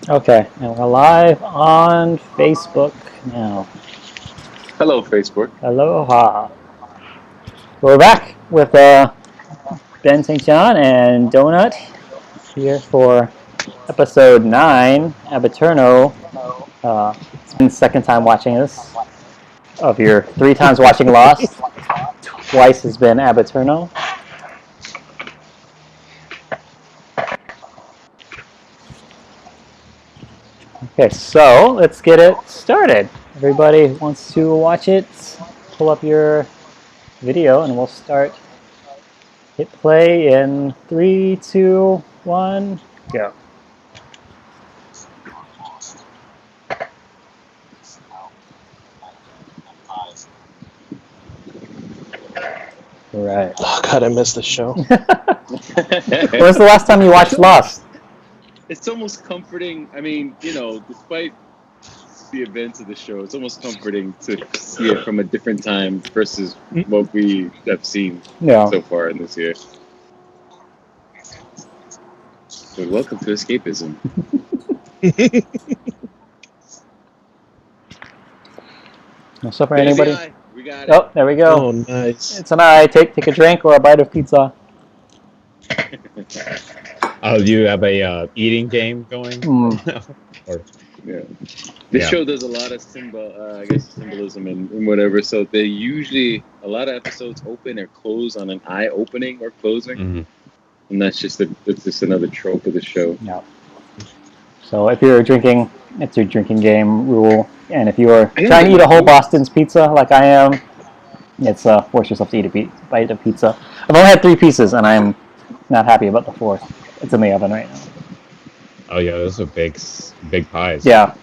Okay, and we're live on Facebook now. Hello, Facebook. Aloha. We're back with Ben St. John and Donut here for episode 9, Ab Aeterno. It's been the second time watching this. Of your 3 times watching Lost, twice has been Ab Aeterno. Okay, so let's get it started. Everybody wants to watch it, pull up your video and we'll start. Hit play in 3, 2, 1, go. Right. Oh god, I missed the show. When was the last time you watched Lost? It's almost comforting. I mean, despite the events of the show, it's almost comforting to see it from a different time versus what we have seen so far in this year. So welcome to escapism. What's up for anybody? We got it. Oh, there we go. Oh, nice. It's an eye. Take a drink or a bite of pizza. Oh, do you have a eating game going? Or, yeah. This show does a lot of symbolism and whatever. So they usually, a lot of episodes open or close on an eye opening or closing. Mm-hmm. And that's just another trope of the show. Yeah. So if you're drinking, it's your drinking game rule. And if you are trying to eat a whole Boston's pizza like I am, it's force yourself to eat a bite of pizza. I've only had 3 pieces, and I'm not happy about the 4th. It's in the oven right now. Oh yeah, those are big pies. Yeah.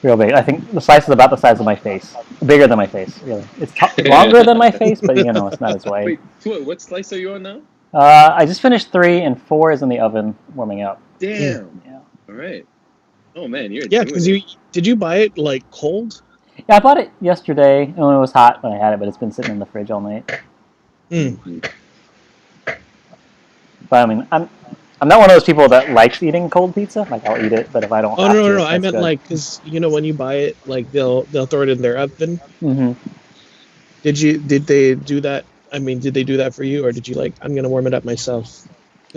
Real big. I think the slice is about the size of my face. Bigger than my face, really. It's longer than my face, but it's not as wide. Wait, what slice are you on now? I just finished 3, and 4 is in the oven warming up. Damn. Yeah. All right. Oh man, because did you buy it like cold? Yeah, I bought it yesterday when it was hot when I had it, but it's been sitting in the fridge all night. Mm. But I mean, I'm not one of those people that likes eating cold pizza. Like I'll eat it, but if I don't, no. I meant good. Like because when you buy it, like they'll throw it in their oven. Mm-hmm. Did they do that? I mean, did they do that for you, or did you I'm gonna warm it up myself?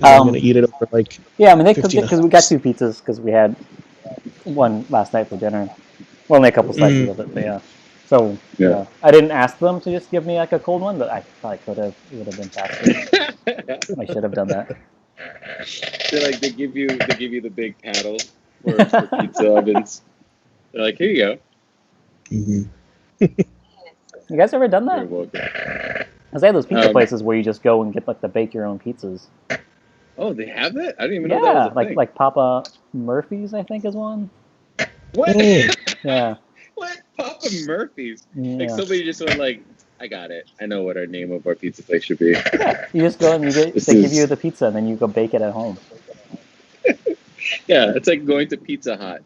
I'm gonna eat it over like. Yeah, I mean they cooked it because we got 2 pizzas because we had one last night for dinner. Well, only a couple slices of it, but yeah. So I didn't ask them to just give me like a cold one, but I probably could have. It would have been faster. I should have done that. They give you the big paddle for pizza ovens. They're like, here you go. Mm-hmm. You guys ever done that? You're welcome. Because they have those pizza places where you just go and get the bake your own pizzas. Oh, they have that? I didn't even know that was a thing. like Papa Murphy's, I think, is one. What? Yeah. What? Papa Murphy's? Yeah. Like somebody just went like, I got it. I know what our name of our pizza place should be. Yeah. You just go and they give you the pizza and then you go bake it at home. Yeah, it's like going to Pizza Hut.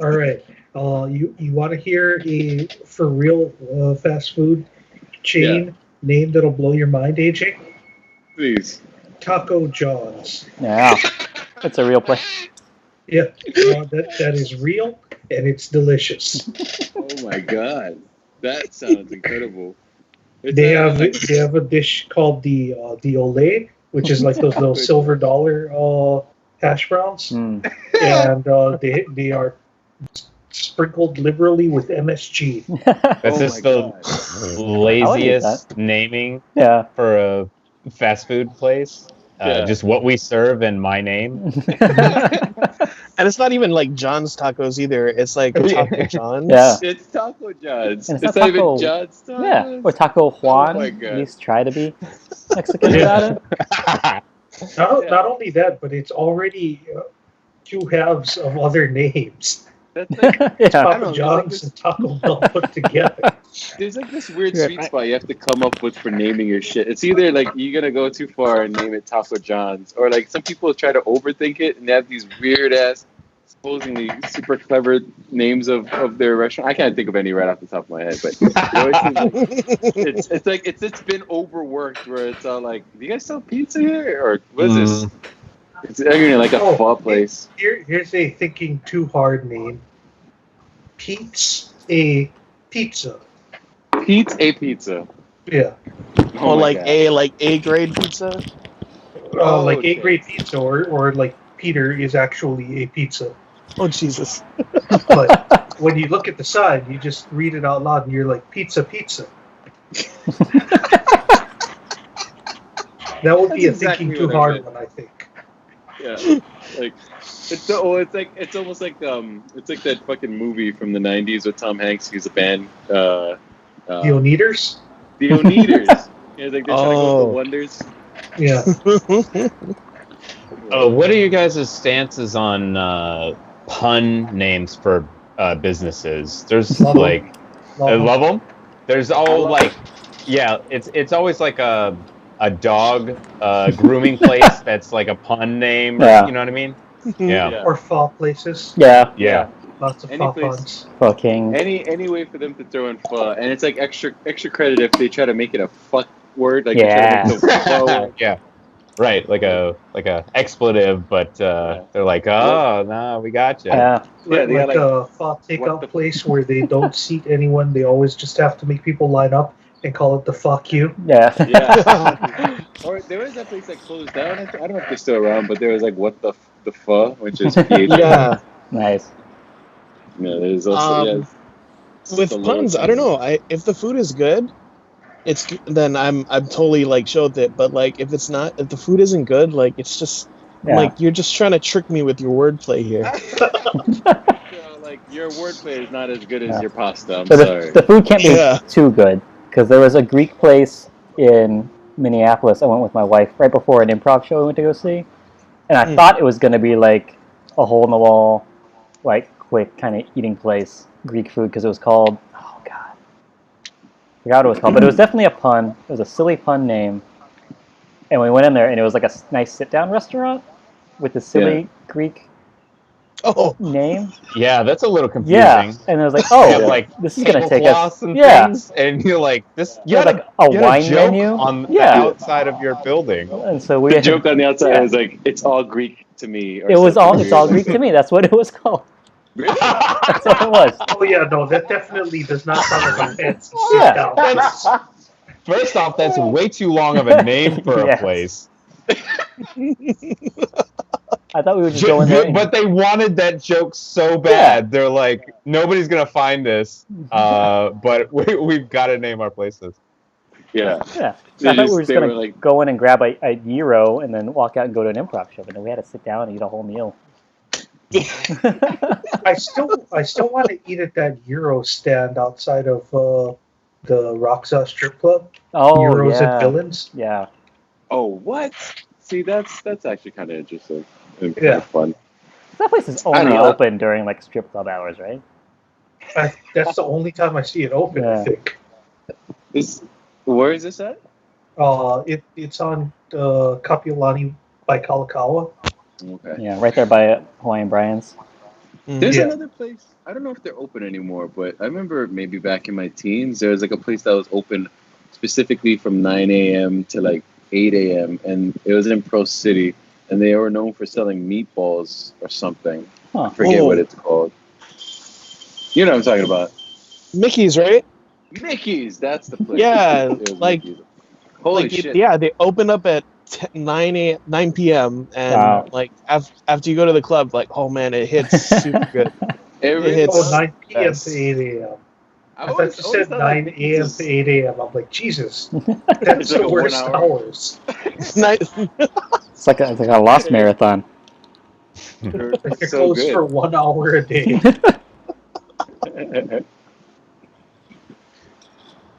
All right. You want to hear a for real fast food chain name that'll blow your mind, AJ? Please. Taco John's. Yeah, it's a real place. Yeah, that is real and it's delicious. Oh my god, that sounds incredible. They have a dish called the Olay, which is like those little silver dollar hash browns, and they are sprinkled liberally with MSG. That's just the laziest naming for a fast food place. Just what we serve and my name. And it's not even like John's Tacos either. It's like Taco John's. Yeah. It's Taco John's. And it's not even John's Tacos. Yeah, or Taco Juan. At least try to be Mexican about it. Not only that, but it's already 2 halves of other names. That's like, Taco John's and Taco Bell put together. There's like this weird sweet spot you have to come up with for naming your shit. It's either like you're gonna go too far and name it Taco John's, or like some people try to overthink it and they have these weird ass, supposedly super clever names of their restaurant. I can't think of any right off the top of my head, but it always seems like it's been overworked where it's all like, do you guys sell pizza here or what is this? It's actually like a pho place. Here's a thinking too hard name. Pete's a Pizza. Pete's a Pizza. Yeah. Oh, like A grade pizza. Like A grade pizza, or like Peter is actually a pizza. Oh Jesus! But when you look at the side, you just read it out loud, and you're like pizza. That would be a exactly thinking too what I hard meant. one, I think. Yeah, like it's almost like that fucking movie from the '90s with Tom Hanks. He's a band. The Oneaters. The Oneaters. Yeah, like they're trying to go with the Wonders. Yeah. What are you guys' stances on pun names for businesses? There's Love like, I love them. There's all like, them. yeah, it's always like a dog grooming place that's like a pun name. Or, Yeah. You know what I mean? Yeah. Or pho places. Yeah. Lots of Any pho place. puns. Fucking. Any way for them to throw in pho, and it's like extra credit if they try to make it a fuck word. Like Yeah. they try to make the pho word. Yeah. Right, like a expletive, but they're like, oh no, we got you. Yeah. Yeah, they Like got a pho takeout place where they don't seat anyone. They always just have to make people line up and call it the fuck you. Yeah. Yeah. Or there was that place that closed down. I don't know if they're still around, but there was like what the pho, which is PH. Yeah. Nice. Yeah, there's also With puns, I don't know. If the food is good, then I'm totally like show with it. But like if it's not, if the food isn't good, like it's just like you're just trying to trick me with your wordplay here. So, like your wordplay is not as good as your pasta. I'm So sorry. the food can't be too good, because there was a Greek place in Minneapolis I went with my wife right before an improv show we went to go see, and I thought it was going to be like a hole in the wall, like quick kind of eating place, Greek food, because it was called, oh god, I forgot what it was called, but it was definitely a pun. It was a silly pun name, and we went in there and it was like a nice sit down restaurant with the silly Greek name. Yeah, that's a little confusing. Yeah, and I was like, oh, like this is gonna take us. And things, and you're like, this. You had like a wine joke menu on the outside of your building. And so we the joke on the outside was like, it's all Greek to me. Or it's all Greek to me. That's what it was called. Really? That's what it was. Oh yeah, no, that definitely does not sound like a fancy Yeah. sit-down. First off, that's way too long of a name for a Yes. place. I thought we would just go in there. But they wanted that joke so bad. They're like, nobody's gonna find this, but we've got to name our places. Yeah. Yeah. So I thought we were just gonna go in and grab a gyro and then walk out and go to an improv show, but then we had to sit down and eat a whole meal. I still want to eat at that Euro stand outside of the Roxa strip club. Oh, Euros yeah. and villains. Yeah. Oh, what? See, that's actually kind of interesting. And Yeah. fun. That place is only open during like strip club hours, right? That's the only time I see it open. I think. Where is this at? It's on Kapiolani by Kalakaua. Okay. Yeah, right there by Hawaiian Brian's. There's another place. I don't know if they're open anymore, but I remember maybe back in my teens, there was like a place that was open specifically from 9 a.m. to like 8 a.m. and it was in Pro City, and they were known for selling meatballs or something. Huh. I forget what it's called. You know what I'm talking about? Mickey's, right? Mickey's, that's the place. Yeah, like, Mickey's. Holy shit. Yeah, they open up at 9 p.m. and like after you go to the club, like, oh man, it hits super good. It hits 9 p.m. to 8 a.m. I thought you said 9 a.m. to 8 a.m. I'm like, Jesus, that's the worst hours. It's nice. It's like a lost marathon. It goes for 1 hour a day.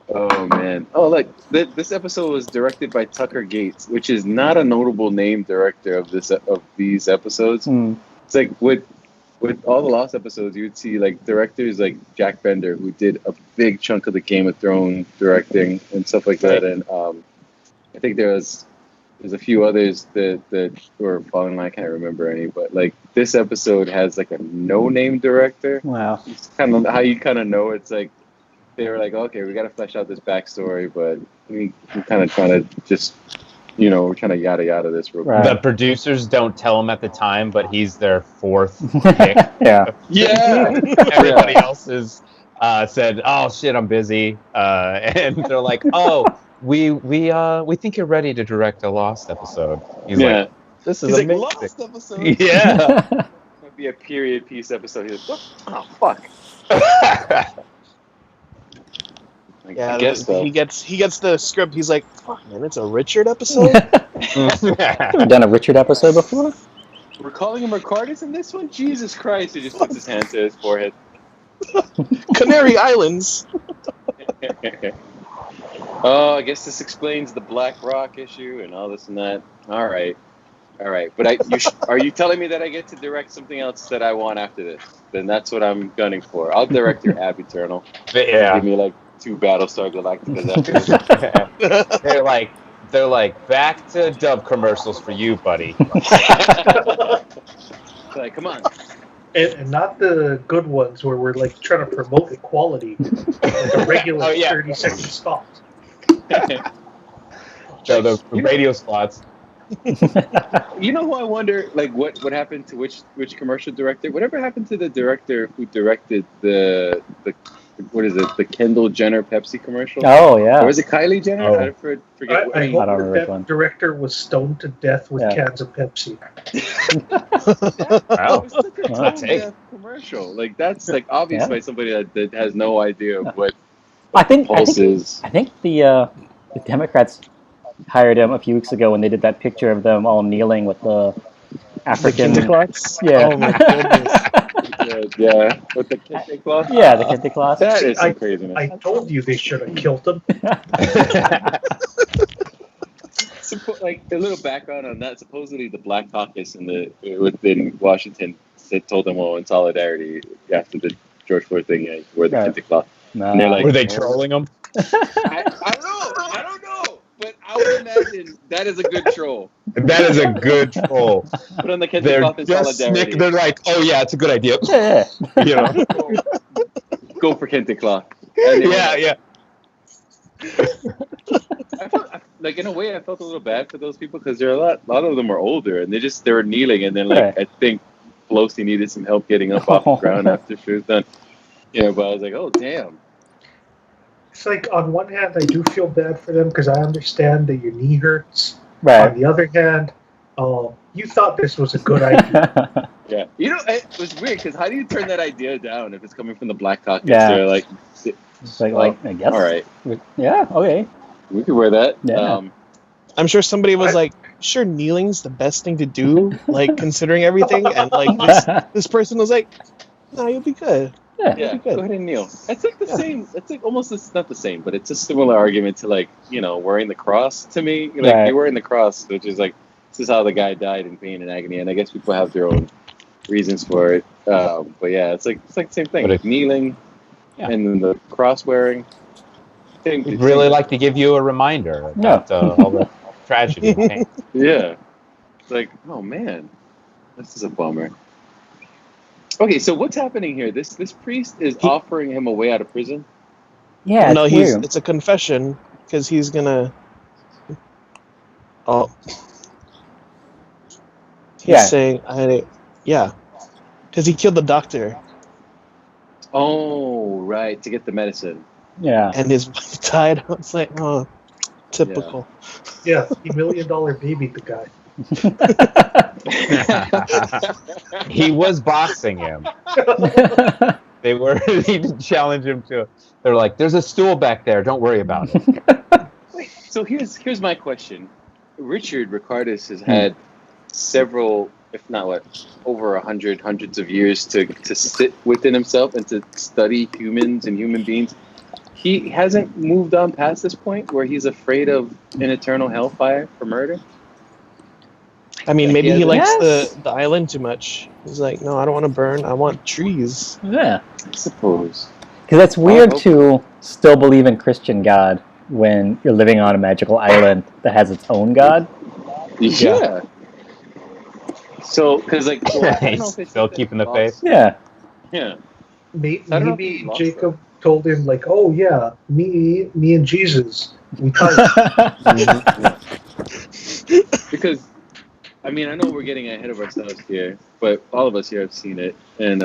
Oh man! Oh, look, this episode was directed by Tucker Gates, which is not a notable name director of these episodes. It's like with all the Lost episodes, you would see like directors like Jack Bender, who did a big chunk of the Game of Thrones directing and stuff like that, and I think there's a few others that were following. I can't remember any, but like this episode has like a no-name director. Wow! It's kind of how you kind of know it's like. They were like, okay, we got to flesh out this backstory, but we kind of trying to just we're trying to yada yada this real quick. The producers don't tell him at the time, but he's their fourth pick. Yeah. Everybody else is said, "Oh shit, I'm busy," and they're like, "Oh, we think you're ready to direct a Lost episode." He's like, "This is amazing." Like, Lost episode. Yeah. Might be a period piece episode. He's like, "Oh fuck." Yeah, I guess so. he gets the script. He's like, "Fuck, man, it's a Richard episode." Haven't done a Richard episode before. We're calling him Ricardus in this one? Jesus Christ! He just puts his hand to his forehead. Canary Islands. Oh, I guess this explains the Black Rock issue and all this and that. All right. But are you telling me that I get to direct something else that I want after this? Then that's what I'm gunning for. I'll direct your Ab Aeterno. Yeah. Give me like 2 Battlestar Galacticas after this. They're like, back to dub commercials for you, buddy. Like, come on. And not the good ones where we're like trying to promote equality. Like a regular 30-second spot. So the radio spots. You know who I wonder, like, what happened to which commercial director? Whatever happened to the director who directed the what is it? The Kendall Jenner Pepsi commercial? Oh yeah. Or was it Kylie Jenner? Oh. I forget. I hope don't remember which one. that director was stoned to death with cans of Pepsi. That was such a Wow. tone-deaf commercial. Like that's like obvious by somebody that has no idea of what I think Pulse is. I think the Democrats hired him a few weeks ago when they did that picture of them all kneeling with the African. Yeah. Oh my goodness. Yeah, with the kente cloth. Yeah, the kente cloth. That is some craziness. I told you they should have killed him. Like a little background on that. Supposedly, the Black Caucus within Washington told them, "Well, in solidarity after the George Floyd thing, yeah, wear the kente cloth." No. And they're like, Were they trolling him? I don't know, but I would imagine that is a good troll. That is a good troll. Put on the kente They're cloth in just solidarity. they're like, "Oh yeah, it's a good idea." Yeah. You know? Go for kente cloth. Yeah. I felt, like in a way, I felt a little bad for those people because there are a lot of them are older and they were kneeling and then like I think Pelosi needed some help getting up off the ground after she was done. But I was like, oh damn. It's like on one hand, I do feel bad for them because I understand that your knee hurts. Right. On the other hand, you thought this was a good idea. Yeah. It was weird because how do you turn that idea down if it's coming from the Black Caucus? Yeah. They're like, It's like I guess. all right. Yeah. Okay. We could wear that. Yeah. I'm sure somebody was like, "Sure, kneeling's the best thing to do, like considering everything." And like this person was like, "No, you'll be good." Yeah. Yeah, go ahead and kneel. It's like the same. It's like almost. It's not the same, but it's a similar argument to like wearing the cross. To me, like you're wearing the cross, which is like this is how the guy died in pain and agony. And I guess people have their own reasons for it. But yeah, it's like the same thing. Like kneeling, and then the cross wearing. We'd really like to give you a reminder about all the tragedy and pain. Yeah, it's like, oh man, this is a bummer. Okay, so what's happening here? This priest is offering him a way out of prison. Yeah. No, weird. it's a confession because he's gonna. Oh. He's saying, because he killed the doctor. Oh, right, to get the medicine. Yeah. And his wife died. I was like, oh, typical. Yeah, $1 million baby, the guy. He was boxing him. They were. He did challenge him to. They're like, "There's a stool back there. Don't worry about it." Wait, so here's my question. Richard Ricardus has had several, if not over hundreds of years to sit within himself and to study humans and human beings. He hasn't moved on past this point where he's afraid of an eternal hellfire for murder. I mean, maybe he likes the island too much. He's like, no, I don't want to burn. I want trees. Yeah. I suppose. Because it's weird to still believe in Christian God when you're living on a magical island that has its own God. Yeah. So, because like, he's still keeping the faith. Yeah. Yeah. Maybe Jacob told him like, oh yeah, me and Jesus, we tight. because, I mean, I know we're getting ahead of ourselves here, but all of us here have seen it, and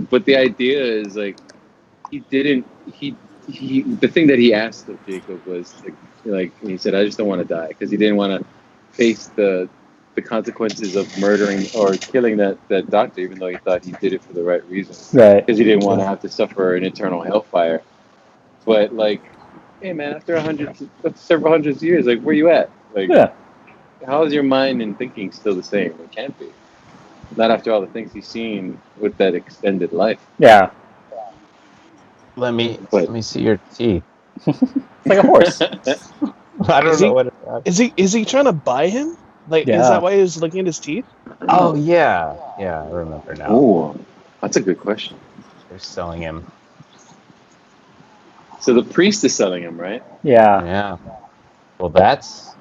but the idea is like he didn't. He the thing that he asked of Jacob was like he said, I just don't want to die because he didn't want to face the consequences of murdering or killing that doctor, even though he thought he did it for the right reasons. Right. Because he didn't want to have to suffer an eternal hellfire. But like, hey man, after several hundreds of years, like where you at? Like, Yeah. how is your mind and thinking still the same? It can't be. Not after all the things he's seen with that extended life. Yeah. Let me see your teeth. It's like a horse. I don't know what is he trying to buy him? Like, is that why he was looking at his teeth? Oh yeah, I remember now. Oh, that's a good question. They're selling him. So the priest is selling him, right? Yeah. Yeah. Well, that's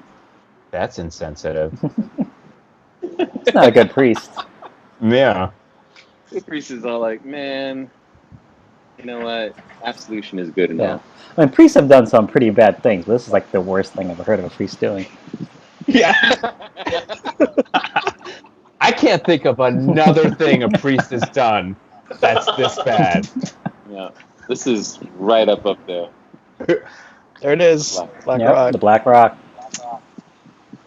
insensitive. It's not a good priest. Yeah. The priest is all like, man, you know what? Absolution is good enough. Yeah. I mean, priests have done some pretty bad things, but this is like the worst thing I've ever heard of a priest doing. Yeah. I can't think of another thing a priest has done that's this bad. Yeah. This is right up there. There it is. Black Yep, Rock. the Black Rock.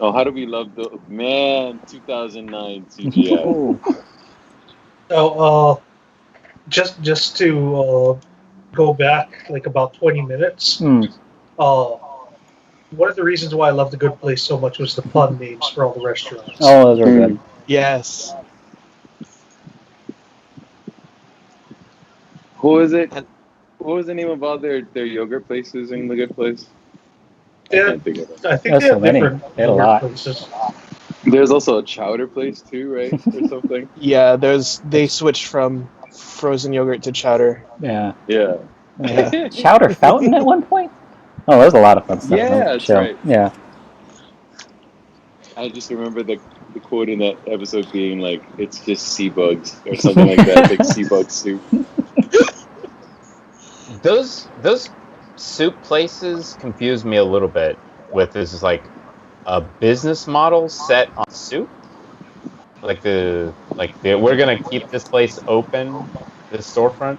Oh, how do we love the 2009 CGI? So, just to go back like about 20 minutes. One of the reasons why I love The Good Place so much was the pun names for all the restaurants. Oh, those are good. Yes. Who is it? What was the name of all their yogurt places in The Good Place? Yeah, I think they There's so have many. different They had a yogurt lot. places. There's also a chowder place too, right? Or something. Yeah, they switched from frozen yogurt to chowder. Yeah. Yeah. Chowder Fountain at one point? Oh, there's a lot of fun stuff. Yeah, on the that's show. right. Yeah. I just remember the quote in that episode being like, "It's just sea bugs" or something like that. Like sea bug soup. Those soup places confuse me a little bit with this like a business model set on soup. We're gonna keep this place open, this storefront,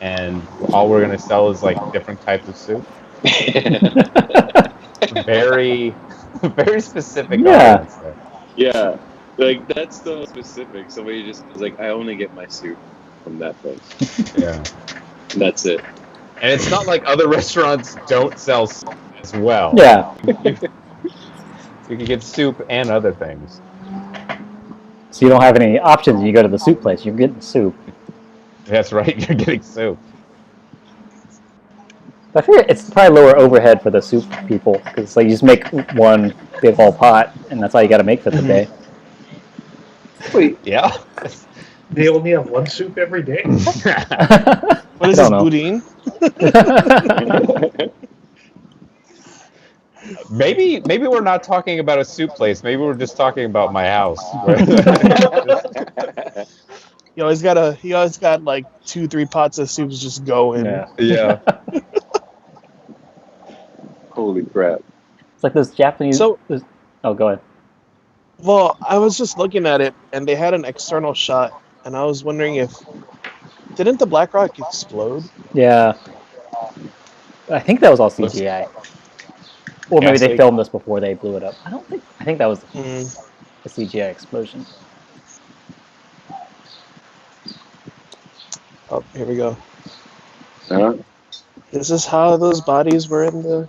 and all we're gonna sell is like different types of soup. Very, very specific audience there. Yeah, like that's so specific. Somebody just was like, "I only get my soup from that place." Yeah, that's it. And it's not like other restaurants don't sell soup as well. Yeah. You can get soup and other things. So you don't have any options. You go to the soup place. You're getting soup. That's right. You're getting soup. But I figure it's probably lower overhead for the soup people because it's like you just make one big old pot, and that's all you got to make for the day. Wait, yeah. They only have one soup every day. What is this, boudin? Maybe we're not talking about a soup place. Maybe we're just talking about my house. He always got like 2-3 pots of soups just going. Yeah. Holy crap! It's like those Japanese. Oh, go ahead. Well, I was just looking at it, and they had an external shot, and I was wondering didn't the Black Rock explode? Yeah. I think that was all CGI. Or maybe they filmed this before they blew it up. I think that was the CGI explosion. Oh, here we go. This This is how those bodies were in the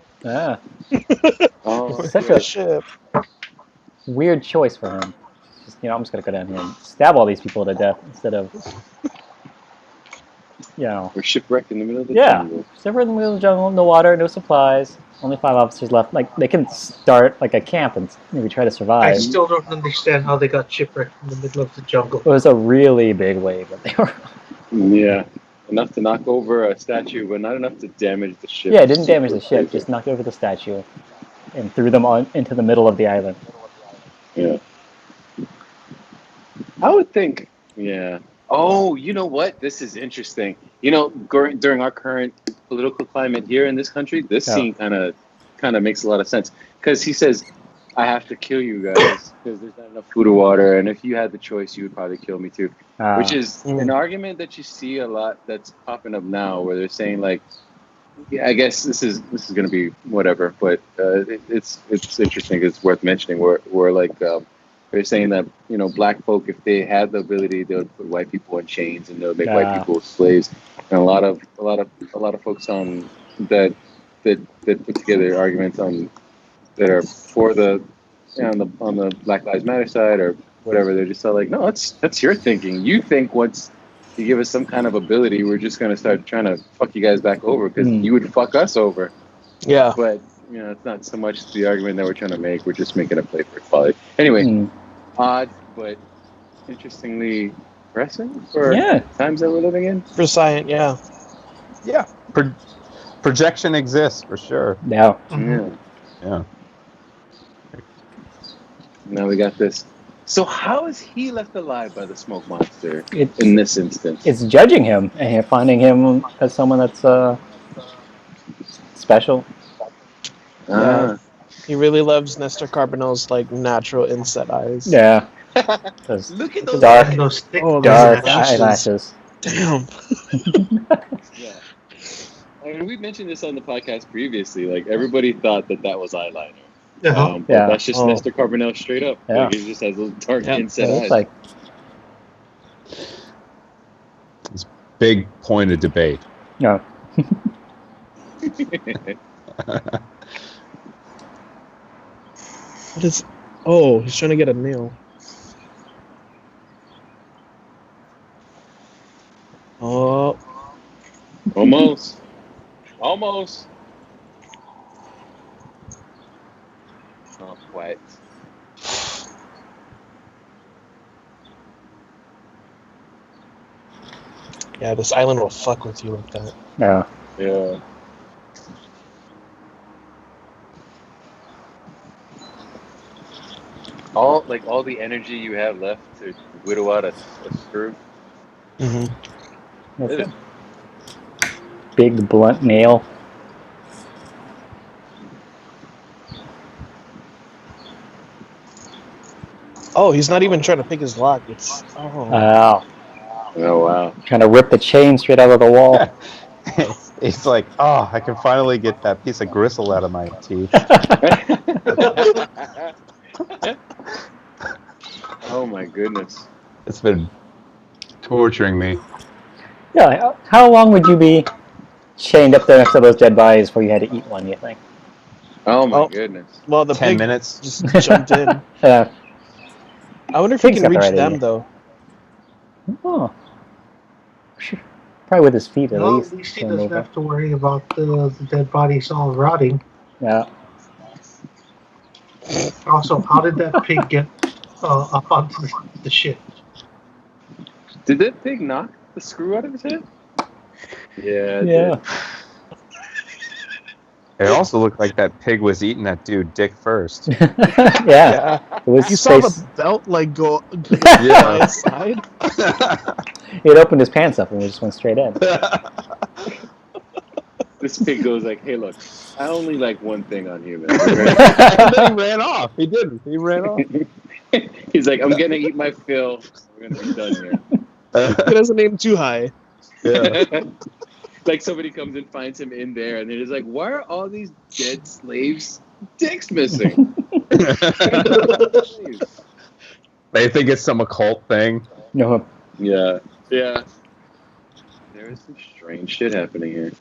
Such a ship. weird choice for him. Just, I'm just going to go down here and stab all these people to death instead of, We're shipwrecked in the middle of the jungle. Shipwrecked in the middle of the jungle, no water, no supplies. Only 5 officers left. Like, they can start, like, a camp and maybe try to survive. I still don't understand how they got shipwrecked in the middle of the jungle. It was a really big wave that they were on. Yeah. Enough to knock over a statue, but not enough to damage the ship. Yeah, it didn't damage the ship. Just knocked over the statue and threw them into the middle of the island. Yeah. I would think, yeah. Oh, you know what? This is interesting. During our current political climate here in this country, this scene kind of makes a lot of sense. Because he says, I have to kill you guys because there's not enough food or water, and if you had the choice, you would probably kill me too. Which is an argument that you see a lot that's popping up now, where they're saying like, yeah, I guess this is going to be whatever, but it's interesting. It's worth mentioning. Where like they're saying that black folk, if they had the ability, they would put white people in chains and they would make white people slaves. And a lot of folks on that put together arguments on that are for the on the Black Lives Matter side or whatever. They're just all like, no, that's your thinking. You think once you give us some kind of ability, we're just gonna start trying to fuck you guys back over because you would fuck us over. Yeah. But it's not so much the argument that we're trying to make. We're just making a play for equality. Anyway, odd but interestingly pressing for times that we're living in. For science, yeah. Yeah. Projection exists for sure. Yeah. Yeah. Now we got this. So how is he left alive by the smoke monster in this instance? It's judging him and finding him as someone that's special. Yeah. He really loves Nestor Carbonell's like natural inset eyes. Yeah. Look at those dark, those thick dark eyelashes. Damn. Yeah. I mean, we mentioned this on the podcast previously. Like everybody thought that was eyeliner. But that's just Nestor Carbonell straight up. Yeah. Like, he just has those dark inset eyes. Like it's big point of debate. Yeah. What is? Oh, he's trying to get a nail. Oh. Almost. Not quite. Yeah, this island will fuck with you like that. Yeah. Yeah. All the energy you have left to whittle out a screw. Mm-hmm. That's a big blunt nail. Oh, he's not even trying to pick his lock. It's Wow. Oh wow. Trying to rip the chain straight out of the wall. It's like, oh, I can finally get that piece of gristle out of my teeth. Oh my goodness. It's been torturing me. Yeah. How long would you be chained up there next to those dead bodies before you had to eat one? You think? Oh my goodness. Well, the 10 pig minutes. just jumped in. Yeah. I wonder if he Pig's can got the reach right them idea. though. Oh. Probably with his feet at Well, least. at least he doesn't have to worry about the dead bodies all rotting. Yeah. Also, how did that pig get up onto the ship? Did that pig knock the screw out of his head? Yeah. Yeah. It also looked like that pig was eating that dude dick first. Yeah. It was You saw the belt like go Yeah. by his side. He had opened his pants up and it just went straight in. This pig goes like, "Hey, look, I only like one thing on humans." And then he ran off. He didn't. He ran off. He's like, "I'm gonna eat my fill. We're gonna be done here." He doesn't aim too high. Yeah. Like somebody comes and finds him in there, and they're just like, "Why are all these dead slaves' dicks missing?" They think it's some occult thing. No. Yeah. There is some strange shit happening here.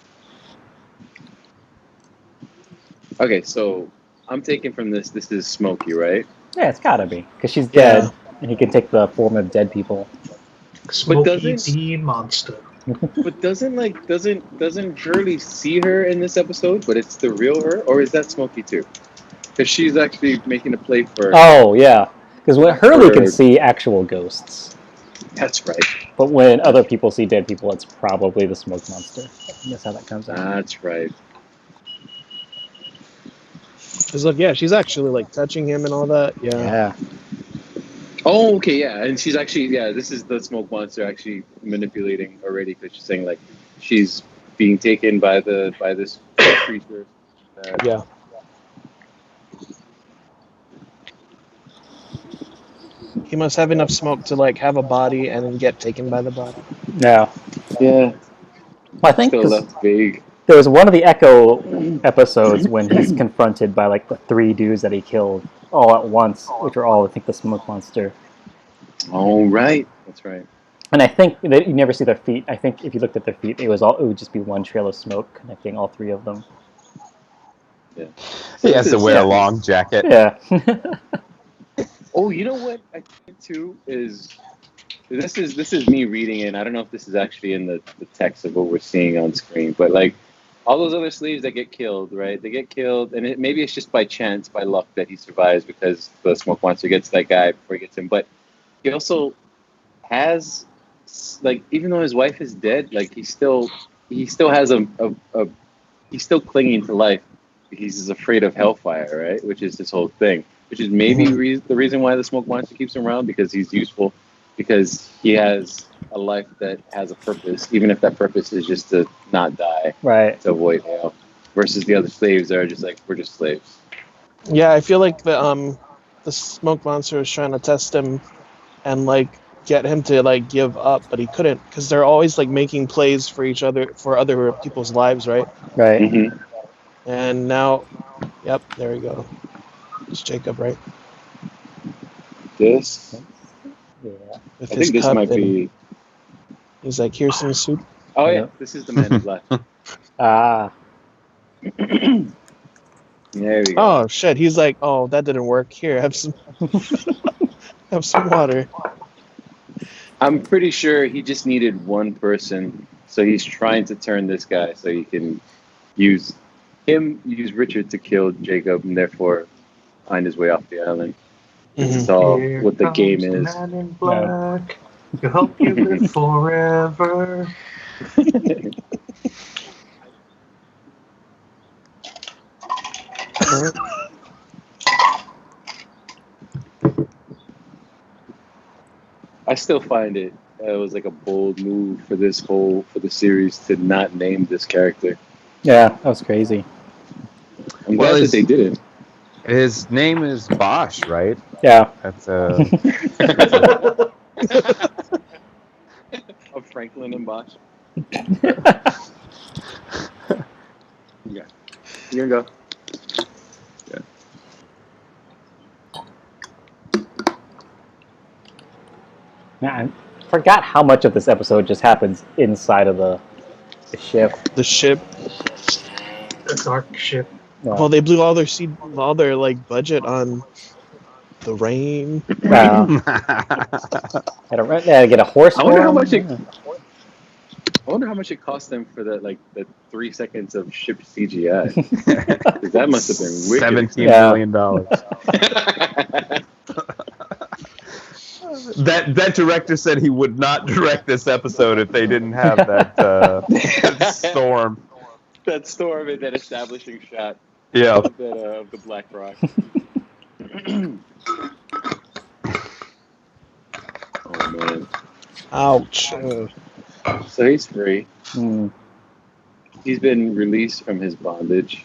Okay, so I'm taking from this is Smokey, right? Yeah, it's gotta be. Because she's dead and he can take the form of dead people. Smokey the monster. But doesn't Hurley see her in this episode? But it's the real her, or is that Smokey too? Because she's actually making a play for. Oh yeah, because when Hurley can see actual ghosts. That's right. But when other people see dead people, it's probably the smoke monster. That's how that comes out. That's right. Cause look, yeah, she's actually like touching him and all that. Yeah. Oh, okay, yeah, and she's actually this is the smoke monster actually manipulating already because she's saying like she's being taken by this creature. Yeah. He must have enough smoke to like have a body and then get taken by the body. Yeah. Yeah. Well, I think Still left vague. there was one of the Echo episodes when he's confronted by like the 3 dudes that he killed all at once, which are all, I think, the smoke monster. Oh, right. That's right. And I think that you never see their feet. I think if you looked at their feet, it would just be one trail of smoke connecting all 3 of them. Yeah. He has to wear a long jacket. Yeah. Oh, you know what I think too is this is me reading it. I don't know if this is actually in the text of what we're seeing on screen, but like all those other slaves that get killed, right? They get killed, and maybe it's just by chance, by luck that he survives because the smoke monster gets that guy before he gets him. But he also has, like, even though his wife is dead, like he still has he's still clinging to life. He's afraid of hellfire, right? Which is this whole thing. Which is maybe the reason why the smoke monster keeps him around, because he's useful, because he has a life that has a purpose, even if that purpose is just to not die, Right. to avoid hell. Versus the other slaves that are just like, we're just slaves. Yeah, I feel like the smoke monster was trying to test him and like get him to like give up, but he couldn't because they're always like making plays for each other, for other people's lives, right? Right. Mm-hmm. And now, yep, there we go. It's Jacob, right? This, Yeah. With I his think this cup might and be. he's like, here's some soup. Oh yeah, Yeah. this is the man in black. Ah. There we go. Oh shit! He's like, oh, that didn't work. Here, have some, have some water. I'm pretty sure he just needed one person, so he's trying to turn this guy so he can use Richard to kill Jacob and therefore find his way off the island. This is all Here what the comes game the is. Man in black to help you live forever. I still find it was like a bold move for the series to not name this character. Yeah, that was crazy. I'm glad that they did it. His name is Bosch, right? Yeah. That's Of Franklin and Bosch. Yeah. You're gonna go. Yeah. Man, I forgot how much of this episode just happens inside of the ship. The ship. The dark ship. Yeah. Well, they blew all their like budget on the rain. Gotta get a horse. I wonder how for much him. I wonder how much it cost them for the 3 seconds of ship CGI. 'Cause that must have been wicked. $17 million. That director said he would not direct this episode if they didn't have that storm. That storm and that establishing shot Yeah. of the Black Rock. Oh man. Ouch. So he's free. Hmm. He's been released from his bondage.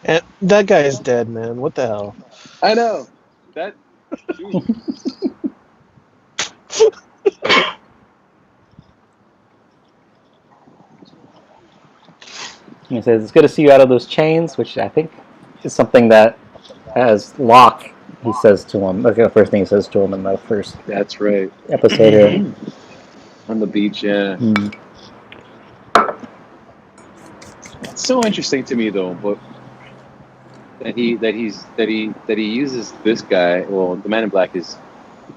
And that guy is dead, man. What the hell? I know. That. He says, "It's good to see you out of those chains," which I think is something that, as Locke, he says to him. That's the first thing he says to him in the first That's right. episode here. On the beach, yeah. Hmm. It's so interesting to me though, but that he uses this guy. Well, the Man in Black is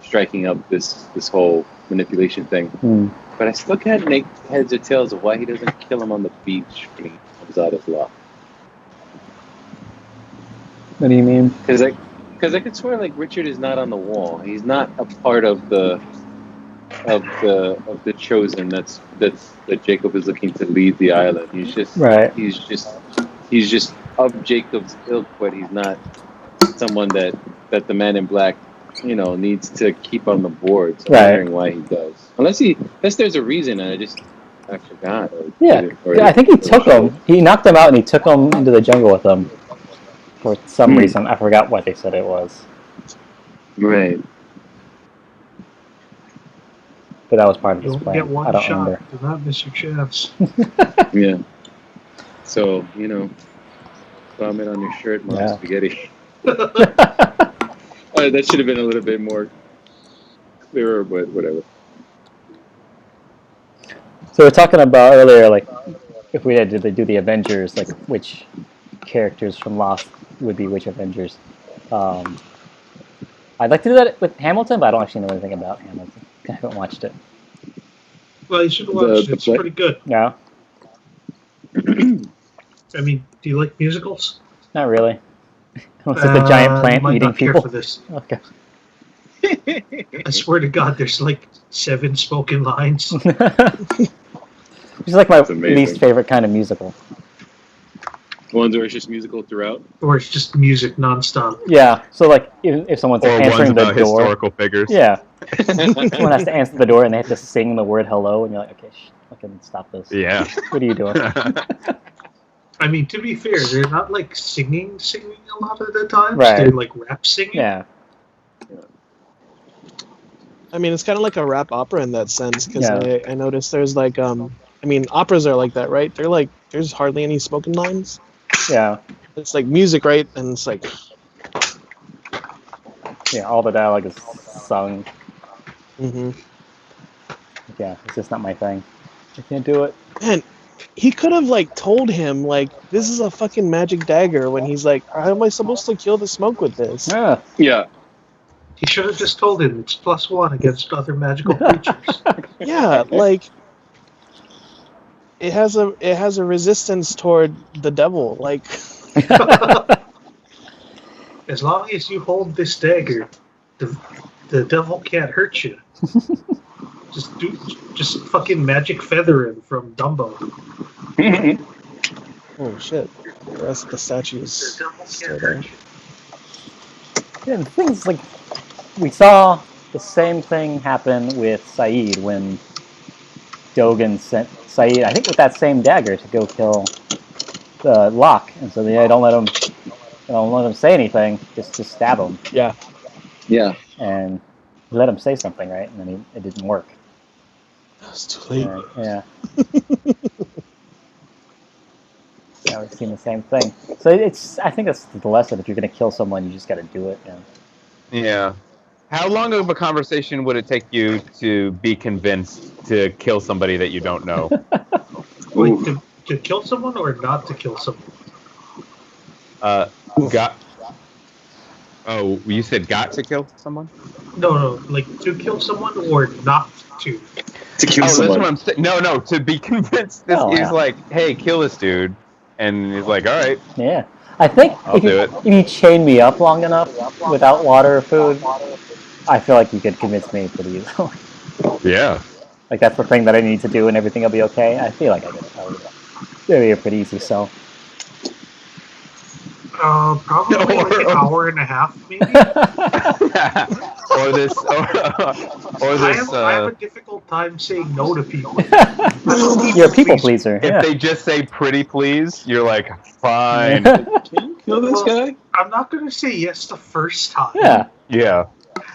striking up this whole manipulation thing. Hmm. But I still can't make heads or tails of why he doesn't kill him on the beach when he comes out of Locke. What do you mean? Because I could swear like Richard is not on the wall. He's not a part of the chosen that Jacob is looking to lead the island. He's just Right. He's just of Jacob's ilk, but he's not someone that the Man in Black, needs to keep on the board. So I'm Right. wondering why he does. Unless there's a reason, and I forgot. Yeah, I think he took him. He knocked him out and he took him into the jungle with him for some reason. I forgot what they said it was. Right. but that was part of You his only plan. get one I don't shot. remember. Do not miss your chance. Yeah. So, vomit on your shirt, Mom. Yeah. Spaghetti. That should have been a little bit more clearer, but whatever. So we're talking about earlier, like, if we had to do the Avengers, like, which characters from Lost would be which Avengers. I'd like to do that with Hamilton, but I don't actually know anything about Hamilton. I haven't watched it. Well, you should watch it. It's play? pretty good. Yeah? I mean, do you like musicals? Not really. Unless it's a giant You plant might eating not care people. for this. Okay. I swear to God, there's like 7 spoken lines. It's like my That's amazing. least favorite kind of musical. Ones where it's just musical throughout. Or it's just music nonstop. Yeah, so like if someone's Or ones answering the about door, historical figures. yeah, someone has to answer the door and they have to sing the word hello, and you're like, okay, fucking stop this. Yeah. What are you doing? I mean, to be fair, they're not like singing a lot of the time. Right. They're like rap singing. Yeah, I mean, it's kind of like a rap opera in that sense, because Yeah. I noticed there's like, I mean, operas are like that, right? They're like, there's hardly any spoken lines. yeah, It's like music, right? And it's like, yeah. All the dialogue is sung. hmm Yeah, it's just not my thing. I can't do it. man, he could have like told him like, this is a fucking magic dagger, when he's like, how am I supposed to kill the smoke with this? Yeah. Yeah. He should have just told him it's +1 against other magical creatures. Yeah, like it has a resistance toward the devil. Like, As long as you hold this dagger, the devil can't hurt you. Just fucking magic feather him from Dumbo. oh shit, the rest of the statue The is devil still can't there. hurt you. Yeah, the thing's like, we saw the same thing happen with Saeed when Dogan sent Saeed, I think, with that same dagger to go kill the Locke, and so they don't let him say anything, just stab him, Yeah, Yeah. and let him say something, right? And then it didn't work. it's too late. Yeah. Yeah, we've seen the same thing. So I think that's the lesson. If you're going to kill someone, you just got to do it. Yeah. How long of a conversation would it take you to be convinced to kill somebody that you don't know? Wait, to kill someone or not to kill someone? Got. Oh, you said got to kill someone? No, like to kill someone or not to. To kill Oh, that's someone. what I'm saying. No, to be convinced. He's like, hey, kill this dude. And he's like, all right. Yeah. I think I'll do it. if you chain me up long enough without water or food, I feel like you could convince me pretty easily. Yeah. Like, that's the thing that I need to do and everything will be okay. I feel like I could. It'll be a pretty easy sell. Probably like an hour and a half, maybe. or this. I have a difficult time saying no to people. You're a people pleaser. If Yeah. they just say pretty please, you're like, fine. Can you kill this guy? I'm not going to say yes the first time. Yeah. Yeah.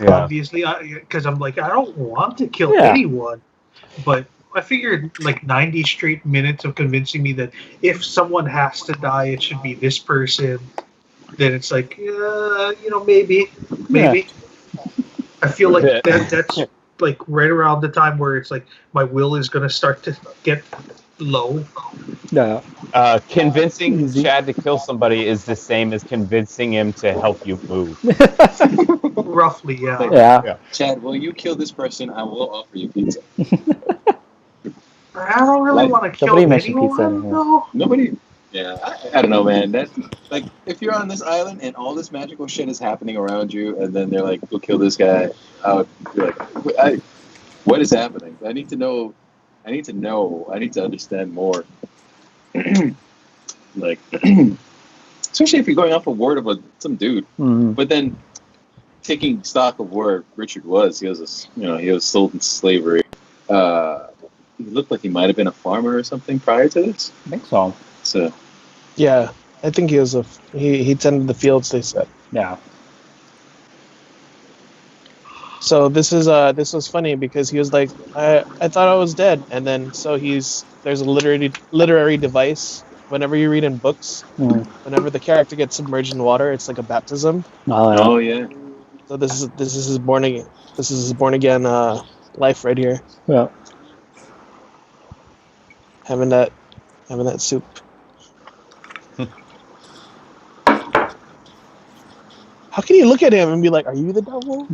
Obviously, because I'm like, I don't want to kill anyone. But I figured like 90 straight minutes of convincing me that if someone has to die, it should be this person. Then it's like, maybe. Yeah. I feel like that's like right around the time where it's like my will is going to start to get low. No. Convincing Chad to kill somebody is the same as convincing him to help you move. Roughly, yeah. Yeah. Chad, will you kill this person? I will offer you pizza. I don't really want to kill Nobody mentioned anyone, pizza in here. though. Nobody. Yeah, I don't know, man. That like, if you're on this island and all this magical shit is happening around you, and then they're like, "Go kill this guy," I would be like, "What is happening? I need to know. I need to understand more." Like, especially if you're going off a word of some dude, but then taking stock of where Richard was, he was sold into slavery. He looked like he might have been a farmer or something prior to this. I think so. So. Yeah, I think he was he tended the fields. They said. Yeah. So this was funny because he was like, I thought I was dead, and then so there's a literary device. Whenever you read in books, whenever the character gets submerged in water, it's like a baptism. Oh yeah. So this is his born again. This is his born again life right here. Yeah. Having that soup. How can you look at him and be like, "Are you the devil?"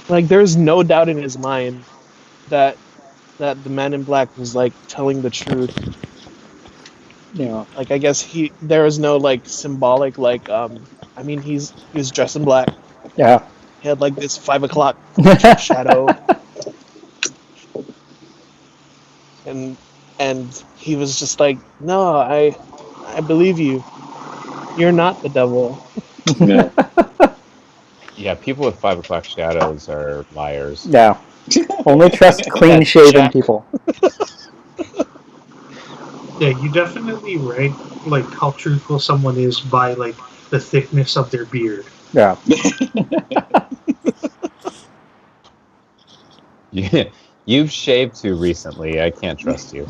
Like, there's no doubt in his mind that the man in black was like telling the truth. Yeah. Like, I guess there was no like symbolic like I mean he was dressed in black. Yeah. He had like this 5 o'clock shadow, and he was just like, "No, I believe you. You're not the devil." Yeah. Yeah, people with 5 o'clock shadows are liars. Yeah. Only trust clean-shaven people. Yeah, you definitely rank like how truthful someone is by like the thickness of their beard. Yeah. Yeah, you've shaved too recently. I can't trust you.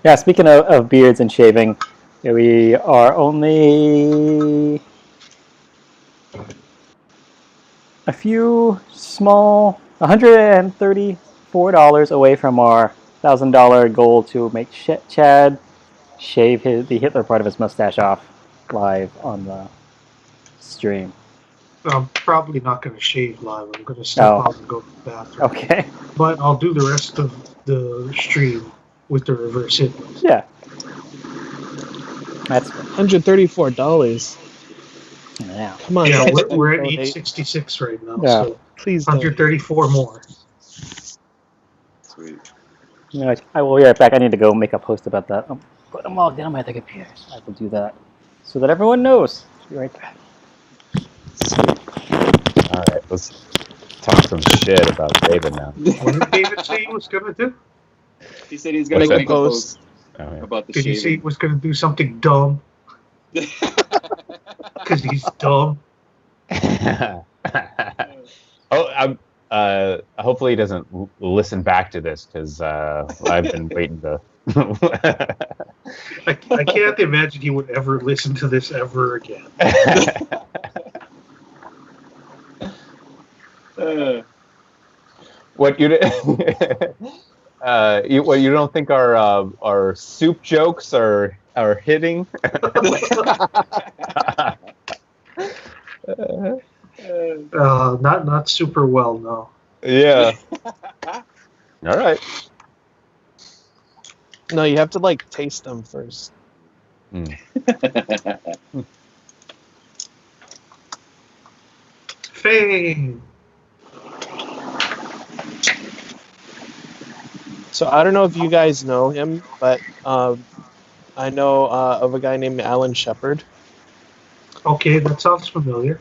Yeah, speaking of beards and shaving, we are only a few small, $134 away from our $1,000 goal to make Chad shave the Hitler part of his mustache off live on the stream. I'm probably not going to shave live. I'm going to step out and go to the bathroom. Okay. But I'll do the rest of the stream with the reverse hit. Yeah. That's $134. Yeah. Come on. Yeah, guys, we're at don't 866 right now. Yeah. So please don't. 134 more. Sweet. You know, I will be right back. I need to go make a post about that. Put them all down by the computer. I will do that so that everyone knows. Be right back. All right, let's talk some shit about David now. What did David say he was going to do? He said he's gonna What's make a post Oh, yeah. about the Did he say he shaving. was going to do something dumb? Because he's dumb. Oh, hopefully he doesn't listen back to this because I've been waiting to. I can't imagine he would ever listen to this ever again. What you you don't think our soup jokes are hitting? Not super well, no. Yeah. All right. No, you have to like taste them first. Fame. So I don't know if you guys know him, but I know of a guy named Alan Shepard. Okay, that sounds familiar.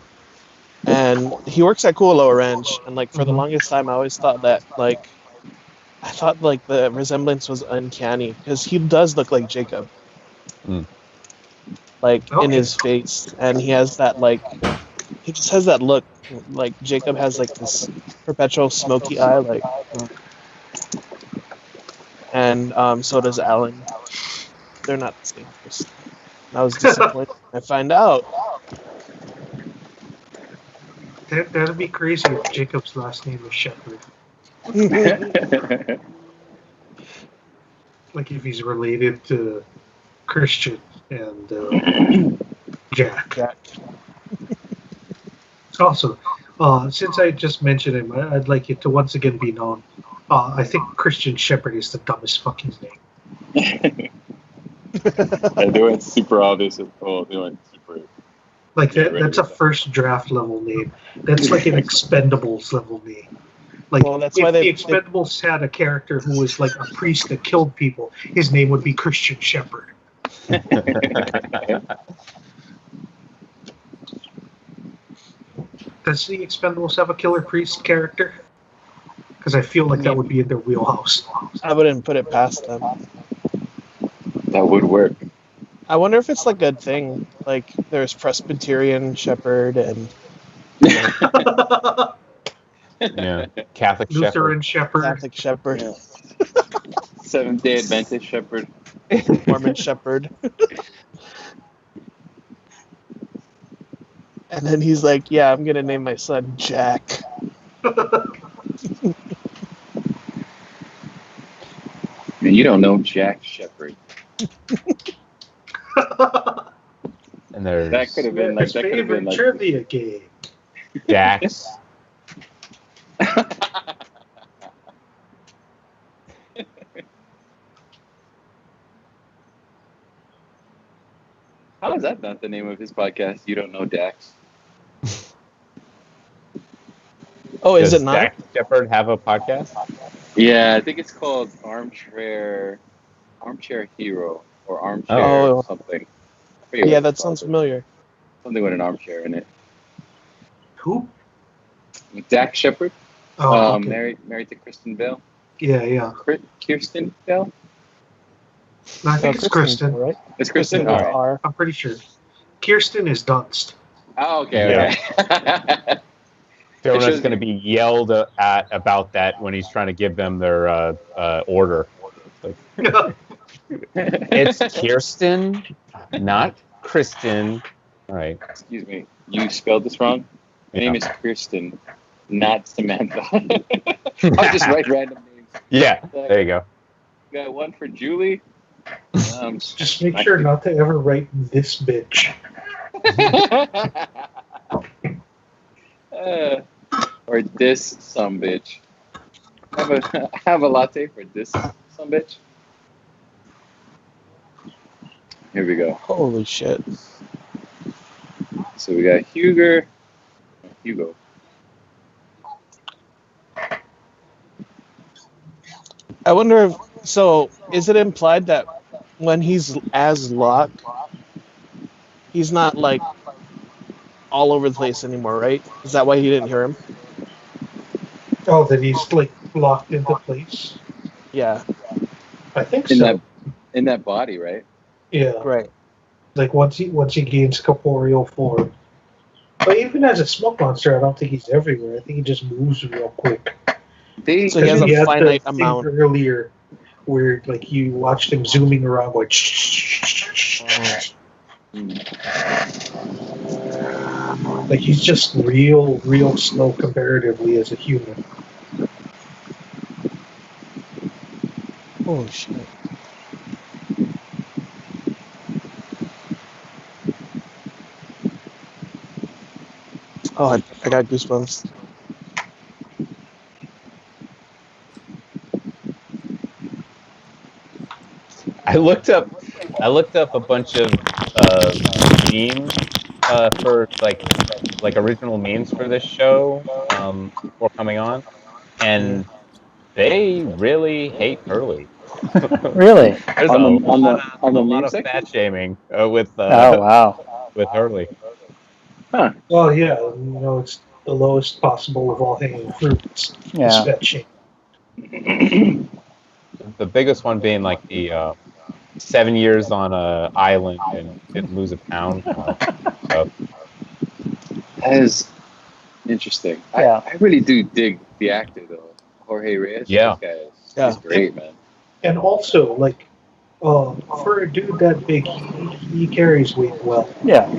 And he works at Cool Lower Ranch, and like for the longest time, I always thought that like the resemblance was uncanny because he does look like Jacob, like in his face, and he has that like he just has that look like Jacob has like this perpetual smoky eye, like, and so does Alan. They're not the same person. I was disappointed when I find out. That'd be crazy if Jacob's last name was Shepard. Like if he's related to Christian and Jack. Also, since I just mentioned him, I'd like it to once again be known. I think Christian Shepard is the dumbest fucking name. And they went super obvious. Oh, they went super. Like that's a first draft level name. That's like an Expendables level name. Like that's if why the Expendables had a character who was like a priest that killed people, his name would be Christian Shepard. Does the Expendables have a killer priest character? because I feel like that would be in their wheelhouse. I wouldn't put it past them. That would work. I wonder if it's like a thing. Like there's Presbyterian Shepherd and Yeah, Catholic Lutheran Shepherd. Catholic Shepherd, Yeah. Seventh-day Adventist Shepherd. Mormon Shepherd. And then he's like, "Yeah, I'm gonna name my son Jack." Man, you don't know Jack Shepherd. And there's That could have been like His that could have been favorite like trivia game. Dax. How is that not the name of his podcast? You don't know Dax. Oh, is Does it not? Dax Shepard have a podcast? Yeah, I think it's called Armchair Hero or Armchair Oh. something. I forget Yeah, what that it's sounds called. familiar. Something with an armchair in it. Who? Dax Shepard, Oh, okay. married to Kristen Bell. Yeah. Kirsten Bell. No, I think it's Kristen. right? It's Kristen. Kristen All with right. R. I'm pretty sure. Kirsten is Dunst. Oh, okay. Okay. Donut's going to be yelled at about that when he's trying to give them their order. It's Kirsten, not Kristen. All right. Excuse me. You spelled this wrong. My name is Kirsten, not Samantha. I'll just write random names. Yeah, there you go. Got one for Julie. Just make sure not to ever write this bitch. Or this sumbitch. Have a latte for this sumbitch. Here we go. Holy shit! So we got Hugo. I wonder if so. Is it implied that when he's as Locke, he's not like all over the place anymore, right? Is that why he didn't hear him? Oh, that he's like locked into place. Yeah. I think In so. that body, right? Yeah. Right. Like once he gains corporeal form. But even as a smoke monster, I don't think he's everywhere. I think he just moves real quick. So he has a had finite the thing amount. earlier where like you watched him zooming around going like he's just real slow comparatively as a human. Holy shit! Oh, I got goosebumps. I looked up a bunch of memes for like original memes for this show before coming on, and they really hate Hurley. Really? There's On a the lot meme of section? fat shaming with Oh wow. with Hurley. Well, yeah, it's the lowest possible of all hanging fruits. Yeah. Is fetching. The biggest one being like the 7 years on a island and didn't lose a pound. So, That is interesting. Yeah. I really do dig the actor though, Jorge Reyes. Yeah. This guy Yeah. is great, man. And also, like, for a dude that big, he carries weight well. Yeah.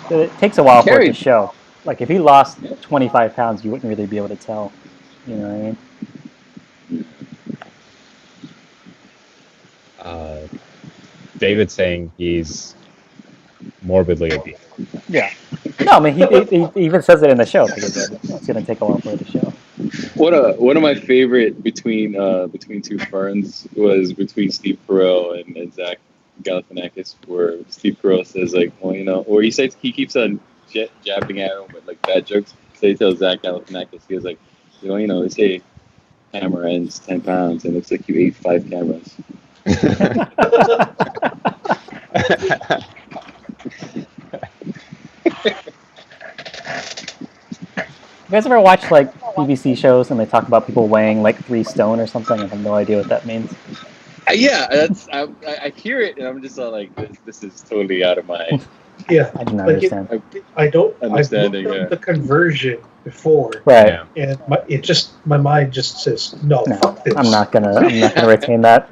So it takes a while for it to Carried. show. Like if he lost 25 pounds, you wouldn't really be able to tell. You know what I mean? David saying he's morbidly obese. Yeah. No, I mean he even says it in the show. Like it's going to take a while for it to show. One of my favorite between two ferns was between Steve Carell and Zach Galifianakis, where Steve Carell says like, well, or he says he keeps on jabbing at him with like bad jokes. So he tells Zach Galifianakis, he was like, they say camera ends 10 pounds, and it looks like you ate 5 cameras. You guys ever watch like BBC shows and they talk about people weighing like 3 stone or something. I have no idea what that means. Yeah, that's I hear it and I'm just like this is totally out of my. Yeah, I do not understand. I don't Understanding, I've looked up the conversion before, Right. and my mind just says no. Fuck this. I'm not gonna retain that.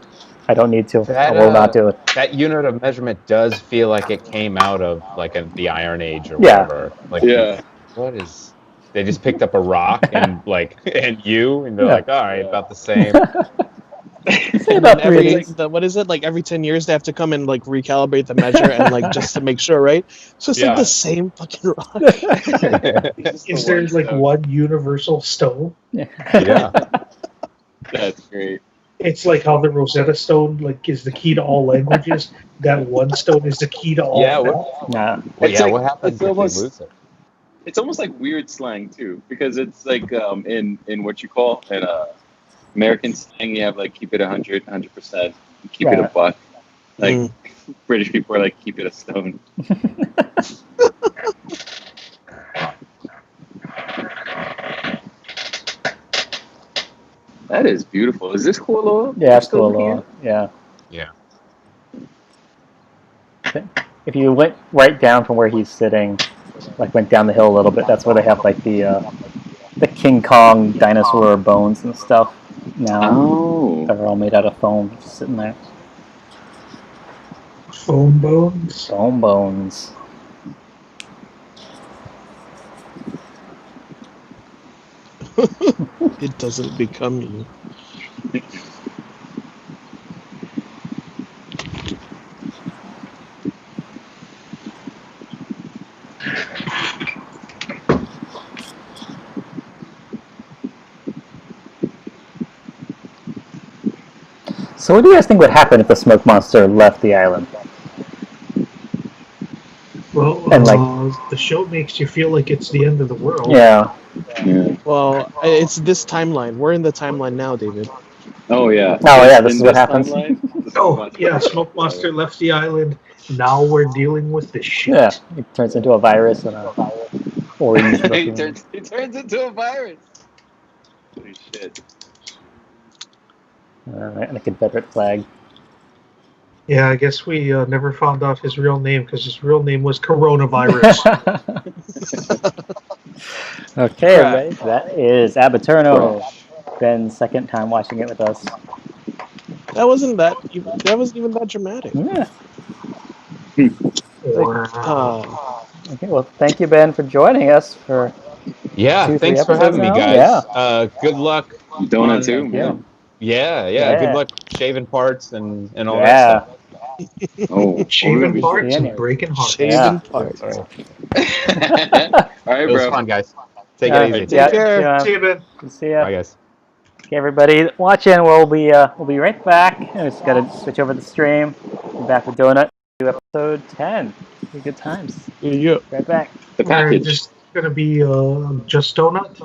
I don't need to. That, I will not do it. That unit of measurement does feel like it came out of like the Iron Age or Yeah. whatever. Like, Yeah. what is? They just picked up a rock and like and they're Yeah. like, all right, about the same. Say about 3 every days. what is it? Like every 10 years they have to come and like recalibrate the measure and like just to make sure, right? So it's like the same fucking rock. Is there like one universal stone? Yeah. That's great. It's like how the Rosetta Stone like is the key to all languages. That one stone is the key to all. Yeah. Nah. Well, It's yeah. like- What happens it's if almost- you lose it? It's almost like weird slang too, because it's like in what you call in American slang, you have like keep it 100%, keep it a buck. Like British people are like keep it a stone. That is beautiful. Is this cool? Yeah, it's cool. Yeah. Yeah. If you went right down from where he's sitting, like went down the hill a little bit, that's where they have like the King Kong dinosaur bones and stuff now. Oh. That are all made out of foam, just sitting there. Foam bones. Foam bones. It doesn't become you. So what do you guys think would happen if the smoke monster left the island? Well, And, the show makes you feel like it's the end of the world. Yeah. Yeah. Well, it's this timeline. We're in the timeline now, David. Oh yeah. Oh yeah, this In is what happens. timeline, the Oh, Smoke yeah, Monster- Smoke Monster left the island. Now we're dealing with the shit. Yeah, it turns into a virus and a orange. he turns into a virus. Holy shit. And a Confederate flag. Yeah, I guess we never found out his real name because his real name was Coronavirus. Okay, everybody, that is Ab Aeterno. Ben's second time watching it with us. That wasn't even that dramatic. Yeah. Okay, well, thank you, Ben, for joining us for Yeah. 2-3 Thanks for episodes having me, now. guys. Yeah. Good luck. Donut too. Yeah. Yeah. Good luck shaving parts and all that Yeah. stuff. Oh, Shaving parts seeing and you. breaking hearts. Shaving parts. All right, It was bro. fun, guys. Take Yeah. it easy. Take care. Yeah. See you, Ben. See ya. Bye, guys. Okay, everybody watching, we'll be right back. I just gotta switch over the stream. Be back with Donut. Do episode 10. Be good times. Yeah. Right back. The We're package. just gonna be just Donut.